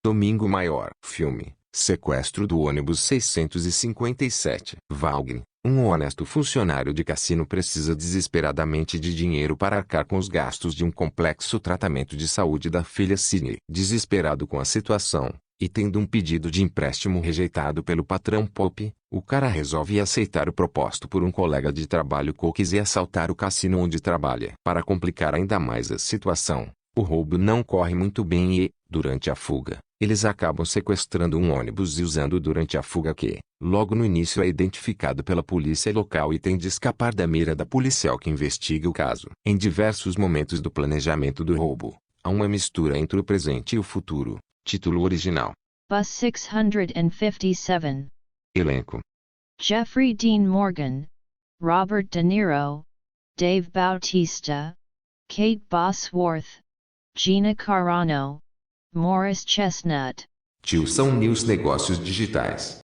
Domingo Maior. Filme: Sequestro do ônibus 657. Wagner, um honesto funcionário de cassino, precisa desesperadamente de dinheiro para arcar com os gastos de um complexo tratamento de saúde da filha Sidney. Desesperado com a situação, e tendo um pedido de empréstimo rejeitado pelo patrão Pope, o cara resolve aceitar o proposto por um colega de trabalho Cookies e assaltar o cassino onde trabalha. Para complicar ainda mais a situação, o roubo não corre muito bem e, durante a fuga, eles acabam sequestrando um ônibus e usando durante a fuga que, logo no início, é identificado pela polícia local e tem de escapar da mira da policial que investiga o caso. Em diversos momentos do planejamento do roubo, há uma mistura entre o presente e o futuro. Título original: Bus 657. Elenco: Jeffrey Dean Morgan, Robert De Niro, Dave Bautista, Kate Bosworth, Gina Carano, Morris Chestnut. Tilson News Negócios Digitais.